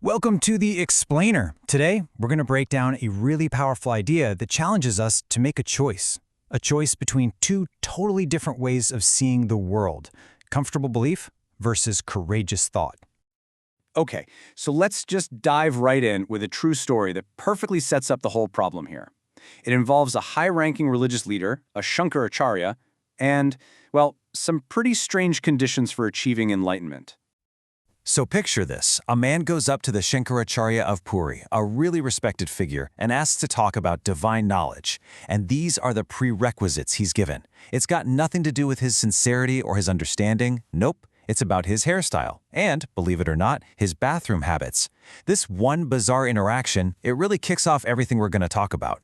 Welcome to The Explainer. Today, we're going to break down a really powerful idea that challenges us to make a choice between two totally different ways of seeing the world, comfortable belief versus courageous thought. Okay, so let's just dive right in with a true story that perfectly sets up the whole problem here. It involves a high-ranking religious leader, a Shankaracharya, and, well, some pretty strange conditions for achieving enlightenment. So picture this. A man goes up to the Shankaracharya of Puri, a really respected figure, and asks to talk about divine knowledge. And these are the prerequisites he's given. It's got nothing to do with his sincerity or his understanding. Nope. It's about his hairstyle and, believe it or not, his bathroom habits. This one bizarre interaction, it really kicks off everything we're going to talk about.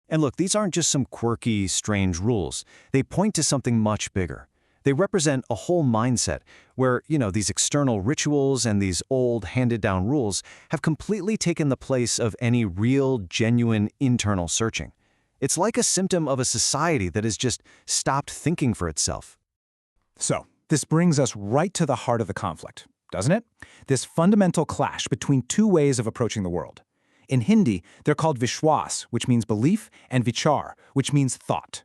And look, these aren't just some quirky, strange rules. They point to something much bigger. They represent a whole mindset where, these external rituals and these old handed-down rules have completely taken the place of any real, genuine internal searching. It's like a symptom of a society that has just stopped thinking for itself. So, this brings us right to the heart of the conflict, doesn't it? This fundamental clash between two ways of approaching the world. In Hindi, they're called Vishwas, which means belief, and Vichar, which means thought.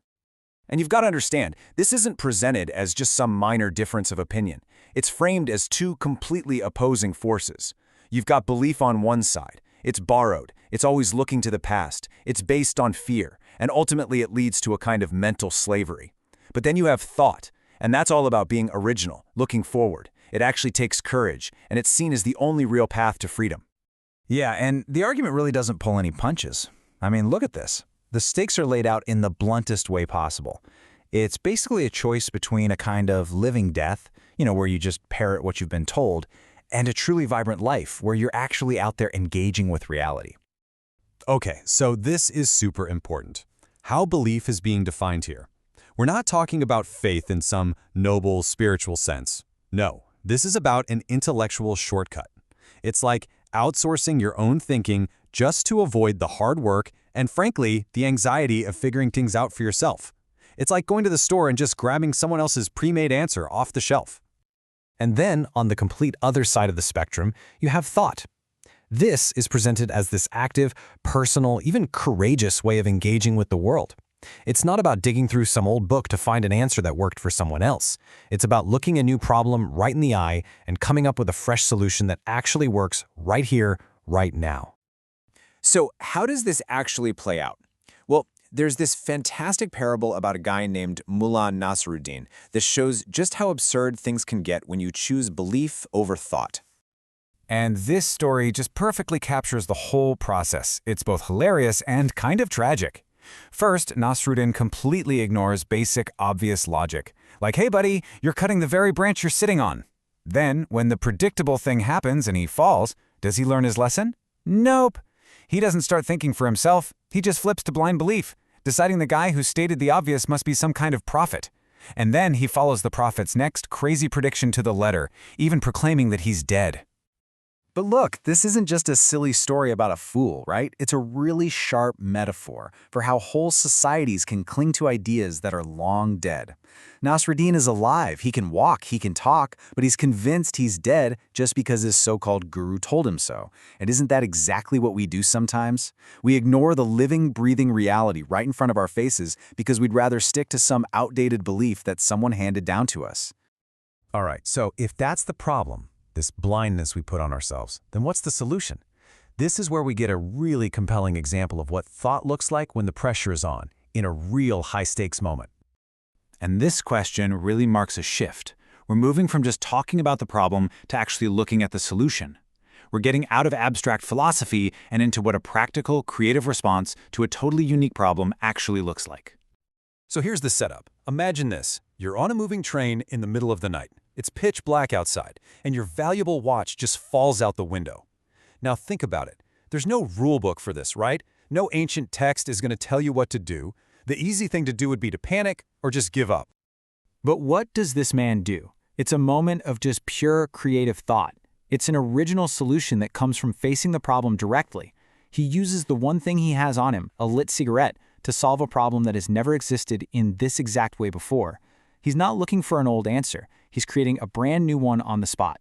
And you've got to understand, this isn't presented as just some minor difference of opinion. It's framed as two completely opposing forces. You've got belief on one side. It's borrowed. It's always looking to the past. It's based on fear. And ultimately, it leads to a kind of mental slavery. But then you have thought. And that's all about being original, looking forward. It actually takes courage, and it's seen as the only real path to freedom. Yeah, and the argument really doesn't pull any punches. I mean, look at this. The stakes are laid out in the bluntest way possible. It's basically a choice between a kind of living death, where you just parrot what you've been told, and a truly vibrant life, where you're actually out there engaging with reality. Okay, so this is super important. How belief is being defined here. We're not talking about faith in some noble spiritual sense. No, this is about an intellectual shortcut. It's like outsourcing your own thinking just to avoid the hard work and, frankly, the anxiety of figuring things out for yourself. It's like going to the store and just grabbing someone else's pre-made answer off the shelf. And then, on the complete other side of the spectrum, you have thought. This is presented as this active, personal, even courageous way of engaging with the world. It's not about digging through some old book to find an answer that worked for someone else. It's about looking a new problem right in the eye and coming up with a fresh solution that actually works right here, right now. So how does this actually play out? Well, there's this fantastic parable about a guy named Mullah Nasruddin that shows just how absurd things can get when you choose belief over thought. And this story just perfectly captures the whole process. It's both hilarious and kind of tragic. First, Nasruddin completely ignores basic, obvious logic. Like, hey buddy, you're cutting the very branch you're sitting on. Then, when the predictable thing happens and he falls, does he learn his lesson? Nope. He doesn't start thinking for himself. He just flips to blind belief, deciding the guy who stated the obvious must be some kind of prophet. And then he follows the prophet's next crazy prediction to the letter, even proclaiming that he's dead. But look, this isn't just a silly story about a fool, right? It's a really sharp metaphor for how whole societies can cling to ideas that are long dead. Nasruddin is alive, he can walk, he can talk, but he's convinced he's dead just because his so-called guru told him so. And isn't that exactly what we do sometimes? We ignore the living, breathing reality right in front of our faces because we'd rather stick to some outdated belief that someone handed down to us. All right, so if that's the problem, this blindness we put on ourselves, then what's the solution? This is where we get a really compelling example of what thought looks like when the pressure is on, in a real high-stakes moment. And this question really marks a shift. We're moving from just talking about the problem to actually looking at the solution. We're getting out of abstract philosophy and into what a practical, creative response to a totally unique problem actually looks like. So here's the setup. Imagine this. You're on a moving train in the middle of the night. It's pitch black outside, and your valuable watch just falls out the window. Now think about it. There's no rule book for this, right? No ancient text is going to tell you what to do. The easy thing to do would be to panic or just give up. But what does this man do? It's a moment of just pure creative thought. It's an original solution that comes from facing the problem directly. He uses the one thing he has on him, a lit cigarette, to solve a problem that has never existed in this exact way before. He's not looking for an old answer. He's creating a brand new one on the spot.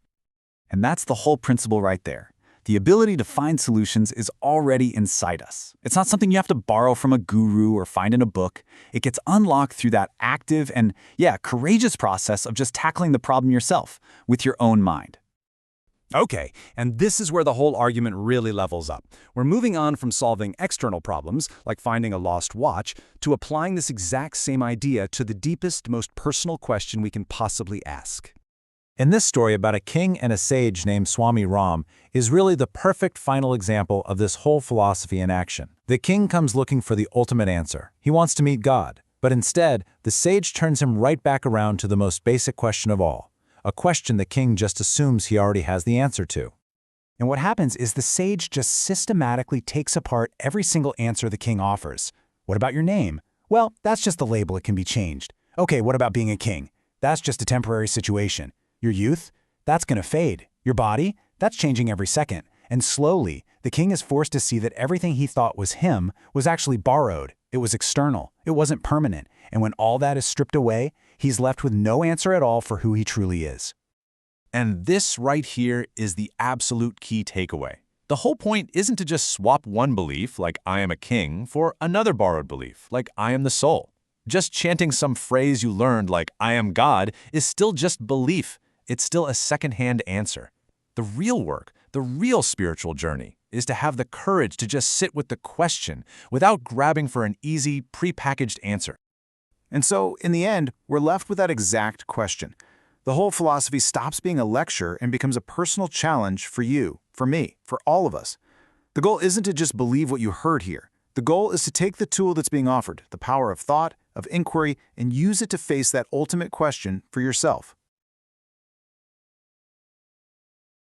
And that's the whole principle right there. The ability to find solutions is already inside us. It's not something you have to borrow from a guru or find in a book. It gets unlocked through that active and, courageous process of just tackling the problem yourself, with your own mind. Okay, and this is where the whole argument really levels up. We're moving on from solving external problems, like finding a lost watch, to applying this exact same idea to the deepest, most personal question we can possibly ask. In this story about a king and a sage named Swami Ram is really the perfect final example of this whole philosophy in action. The king comes looking for the ultimate answer. He wants to meet God, but instead, the sage turns him right back around to the most basic question of all, a question the king just assumes he already has the answer to. And what happens is the sage just systematically takes apart every single answer the king offers. What about your name? Well, that's just the label, it can be changed. Okay, what about being a king? That's just a temporary situation. Your youth? That's gonna fade. Your body? That's changing every second. And slowly, the king is forced to see that everything he thought was him was actually borrowed. It was external. It wasn't permanent. And when all that is stripped away, he's left with no answer at all for who he truly is. And this right here is the absolute key takeaway. The whole point isn't to just swap one belief, like I am a king, for another borrowed belief, like I am the soul. Just chanting some phrase you learned, like I am God, is still just belief. It's still a second-hand answer. The real work, the real spiritual journey, is to have the courage to just sit with the question without grabbing for an easy, prepackaged answer. And so, in the end, we're left with that exact question. The whole philosophy stops being a lecture and becomes a personal challenge for you, for me, for all of us. The goal isn't to just believe what you heard here. The goal is to take the tool that's being offered, the power of thought, of inquiry, and use it to face that ultimate question for yourself.